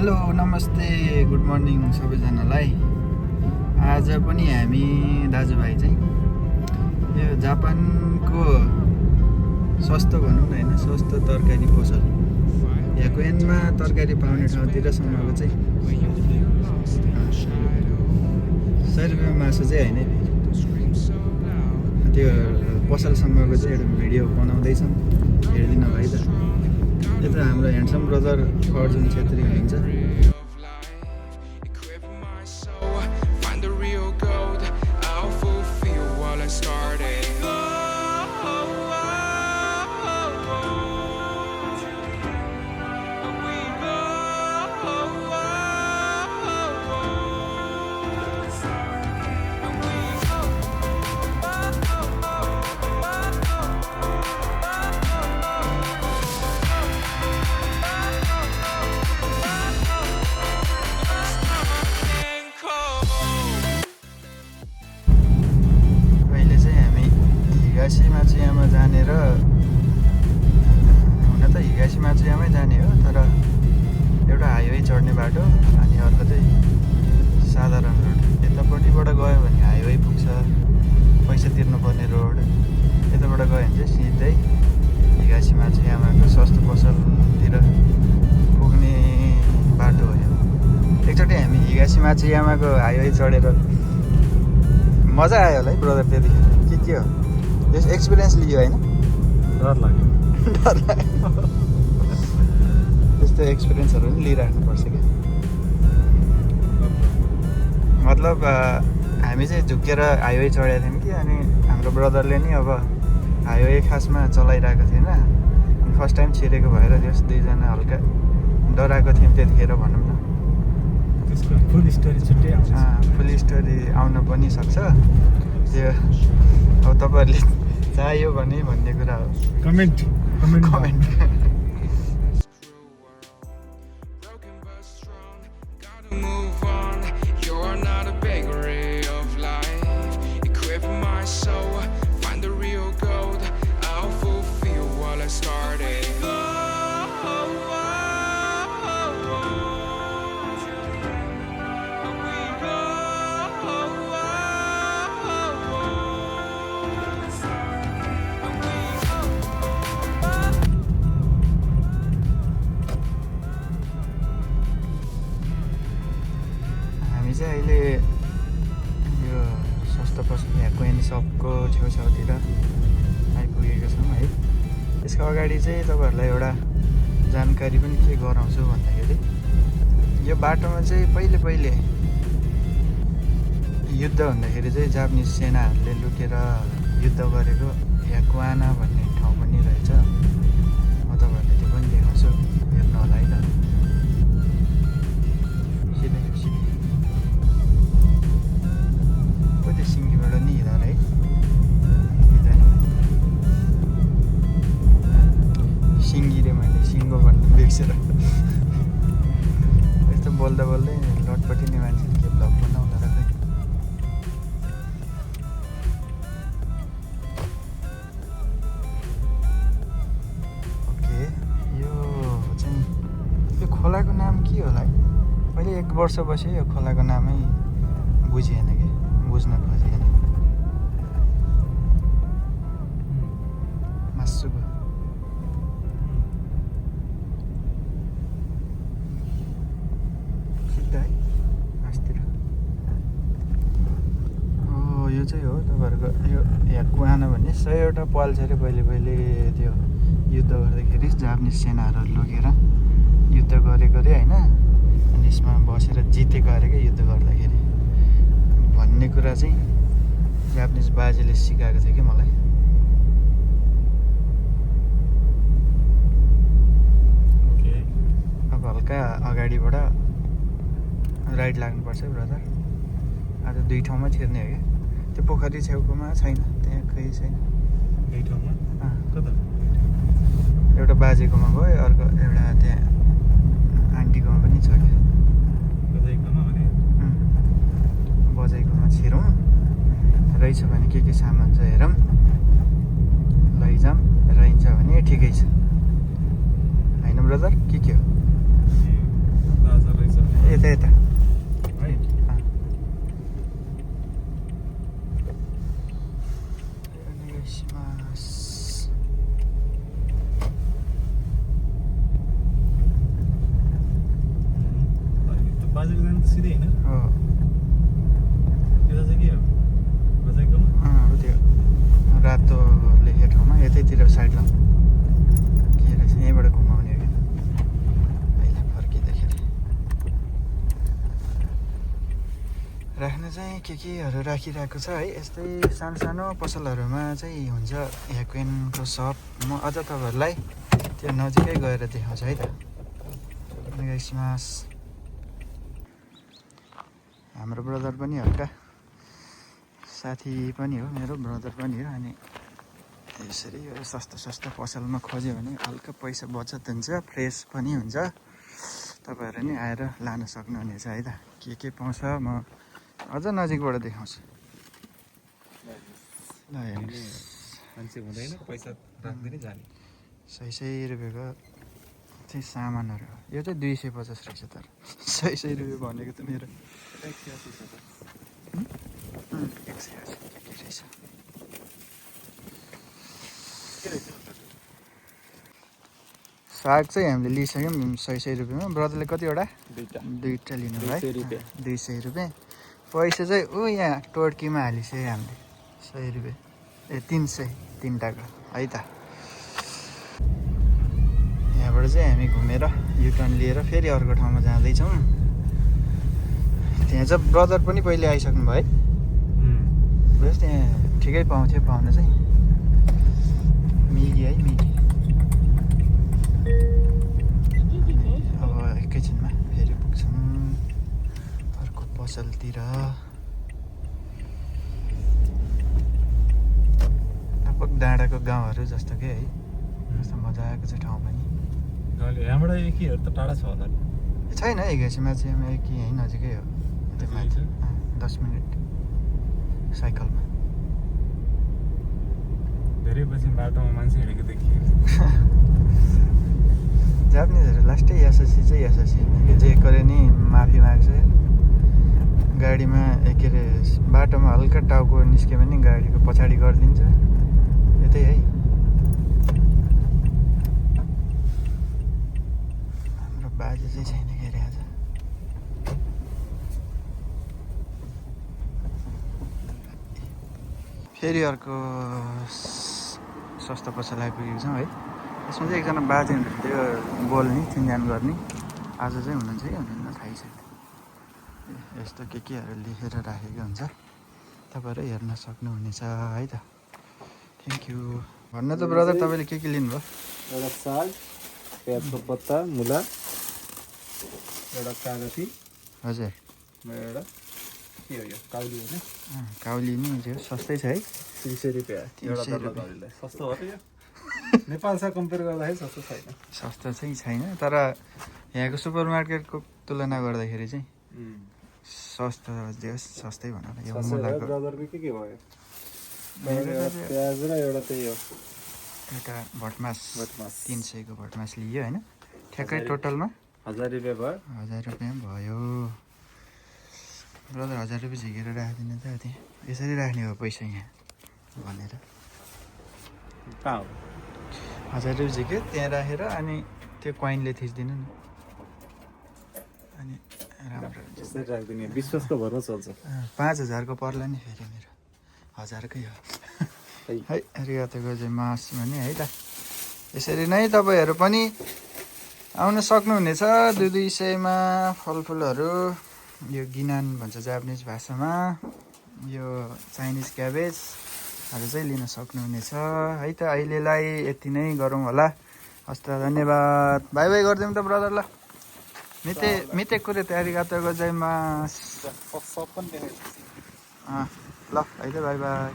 Hello नमस्ते good morning सबैजनालाई। आज पनि हामी दाजुभाइ चाहिँ यो जापानको सस्तो भनौँ न होइन, सस्तो तरकारी पसल याकुएनमा तरकारी पाउने ठाउँतिरसम्मको चाहिँ 100 रुपियाँ मासु चाहिँ होइन, त्यो पसलसम्मको चाहिँ एउटा भिडियो बनाउँदैछौँ, हेरिदिनु भाइ त। यो त हाम्रो ह्यान्डसम ब्रदर अर्जुन छेत्री हुनुहुन्छ। हिगासी माचुयामा जाने र हुन त हिगासी माचुयामै जाने हो, तर एउटा हाइवे चढ्ने बाटो अनि अर्को चाहिँ साधारण रोड। यतापट्टिबाट गयो भने हाइवे पुग्छ, पैसा तिर्नुपर्ने रोड। यताबाट गयो भने चाहिँ सिधै हिगासी माचुयामाको सस्तो पसलतिर पुग्ने बाटो हो यो। एकचोटि हामी हिगासी माचुयामाको हाइवे चढेर मजा आयो होला है ब्रदर त्यतिखेर। के हो त्यस एक्सपिरियन्स लियो होइन? डर लाग्यो त्यस्तो एक्सपिरियन्सहरू पनि लिइराख्नुपर्छ क्या। मतलब हामी चाहिँ झुकेर हाइवे चढेको थियौँ कि, अनि हाम्रो ब्रदरले नि अब हाइवे खासमा चलाइरहेको थिएन, फर्स्ट टाइम छिरेको भएर त्यस दुईजना हल्का डराएको थियौँ त्यतिखेर भनौँ न। त्यसको फुल स्टोरी छुट्टै आउँछ, फुल स्टोरी आउन पनि सक्छ त्यो। अब तपाईँहरूले चाहियो भने भन्ने कुरा हो, कमेन्ट चाहिँ अहिले यो सस्तो पसल याकुएन सपको छेउछाउतिर आइपुगेको छौँ है। यसको अगाडि चाहिँ तपाईँहरूलाई एउटा जानकारी पनि के गराउँछु भन्दाखेरि, यो बाटोमा चाहिँ पहिले युद्ध हुँदाखेरि चाहिँ जापानिज सेनाहरूले लुकेर युद्ध गरेको याकुआना भन्ने ठाउँ पनि रहेछ। म तपाईँहरूले त्यो पनि देखाउँछु, हेर्नु होला है त। सिङ्गीबाट नि हिँडेर है, सिङ्गी रे मैले सिङ्गो भन्नु बिर्सेर यस्तो बोल्दा बोल्दै लटपट्टि नै मान्छेले के भ्लग बनाउँदा र खै। ओके, यो चाहिँ यो खोलाको नाम के होला है? मैले 1 वर्ष बसेँ, यो खोलाको नामै बुझिएन कि, बुझ्न खोजेन। मासुको सिधा है मासतिर। यो चाहिँ हो तपाईँहरूको यो याकुआना भन्ने 100वटा पल्छ अरे पहिले त्यो युद्ध गर्दाखेरि जापानिज सेनाहरू लगेर युद्ध गरेको अरे होइन, अनि यसमा बसेर जितेको अरे क्या युद्ध गर्दाखेरि भन्ने कुरा चाहिँ जापानिज बाजेले सिकाएको थियो कि मलाई। अब हल्का अगाडिबाट राइट लाग्नुपर्छ ब्रदर। आज 2 ठाउँमा छिर्ने हो क्या। त्यो पोखरी छेउकोमा छैन, त्यहाँ कोही छैन। एउटा बाजेकोमा गयो, अर्को एउटा त्यहाँ आन्टीकोमा पनि छ क्या। बजाइकोमा छिरौँ, रहेछ भने के सामान छ हेरौँ, लैजाऊँ, रहन्छ भने ठिकै छ होइन ब्रदर? के हो यता यता है बाजेको जानु त सिधै होइन हो यता चाहिँ के हो बजाइकोमा त्यो रातो लेखेको ठाउँमा यतैतिर साइडमा के रहेछ यहीँबाट घुमाउने हो क्या अहिले फर्किँदाखेरि राख्न चाहिँ केहरू राखिरहेको छ है यस्तै सानो सानो पसलहरूमा चाहिँ हुन्छ हेक्वेनको सप म अझ तपाईँहरूलाई त्यो नजिकै गएर देखाउँछु है त स्मास हाम्रो ब्रदर पनि हल्का साथी पनि हो मेरो ब्रदर पनि हो अनि यसरी यो सस्तो सस्तो पसलमा खोज्यो भने हल्का पैसा बचत हुन्छ फ्रेस पनि हुन्छ तपाईँहरू नि आएर लान सक्नुहुनेछ है त के पाउँछ म अझ नजिकबाट देखाउँछु ल हेर्नुहोस् मान्छे हुँदैन पैसा राख्दै जाने 100 रुपियाँको चाहिँ सामानहरू हो यो चाहिँ 250 रहेछ तर 100 रुपियाँ भनेको त मेरो 180 साग चाहिँ हामीले लिइसक्यौँ 100 रुपियाँमा ब्रदरले कतिवटा दुईवटा लिनु भयो 200 रुपियाँ पैसा चाहिँ ऊ यहाँ टोड्कीमा हालिसक्यो हामीले 100 रुपियाँ ए 300 तिनवटाको है त यहाँबाट चाहिँ हामी घुमेर युटर्न लिएर फेरि अर्को ठाउँमा जाँदैछौँ त्यहाँ चाहिँ ब्रदर पनि पहिले आइसक्नु भयो है बस त्यहाँ ठिकै पाउँथ्यो पाउन चाहिँ मिगी है मिगी अब एकैछिनमा फेरि पुग्छौँ अर्को पसलतिर लगभग डाँडाको गाउँहरू जस्तो के है कस्तो मजाको चाहिँ ठाउँ पनि यहाँबाट एकीहरू त टाढा छ होला छैन एघासीमा चाहिँ एकी यहीँ नजिकै हो त्यो माथि 10 मिनट साइकलमा धेरै पछि बाटोमा मान्छे हिँडेको देखियो जापानिजहरू लास्टै एसएससी चाहिँ एसएससी जे गरे नि माफी माग्छ गाडीमा के अरे बाटोमा हल्का टाउको निस्क्यो भने गाडीको पछाडि गरिदिन्छ यतै है हाम्रो बाजे चाहिँ छैन के अरे आज फेरि अर्को सस्तो पसल आइपुगेको छौँ है यसमा चाहिँ एकजना बाजे हुनुहुन्थ्यो बोल्ने चिनजान गर्ने आज चाहिँ हुनुहुन्छ कि हुनुहुन्न थाहै छैन यस्तो केहरू लेखेर राखेको हुन्छ तपाईँहरू हेर्न सक्नुहुनेछ है त थ्याङ्क यू भन्नु त ब्रदर तपाईँले के लिनुभयो एउटा साग प्याजको पत्ता मुला एउटा कागती हजुर एउटा के हो यो काउली होइन काउली नि त्यो सस्तै छ है 300 रुपियाँ एउटा दर्जन सस्तो हो त यो नेपालसँग कम्पेयर गर्दाखेरि सस्तो छैन सस्तो चाहिँ छैन तर यहाँको सुपर मार्केटको तुलना गर्दाखेरि चाहिँ सस्तो सस्तै भनौँ न यो मुलाको ब्रदरको के भयो प्याज र एउटा त्यही हो एउटा भटमास 300 को भटमास लियो होइन ठ्याक्कै टोटलमा 1000 रुपियाँ भयो 1000 रुपियाँ भयो ब्रदर 1000 रुपियाँ झिकेर राखिदिनु त त्यहाँ यसरी राख्ने हो पैसा यहाँ भनेर कहाँ हो 1000 रुपियाँ झिक्यो त्यहाँ राखेर अनि त्यो कोइनले थिचिदिनु न अनि राम्रो हुन्छ त्यसरी राखिदिने विश्वासको भरमा चल्छ 5000 को पर्ला नि फेरि मेरो 1000 कै हो है रियातो गोजाइमास भने है त यसरी नै तपाईँहरू पनि आउन सक्नुहुनेछ 200 मा फलफुलहरू यो गिनान भन्छ जापानिज भाषामा यो चाइनिज क्याबेजहरू चाहिँ लिन सक्नुहुनेछ है त अहिलेलाई यति नै गरौँ होला हस् त धन्यवाद बाई बाई गरिदिउँ त ब्रदर ल मिते कुरे आरिगातो गोजाइमास ल है त बाई बाई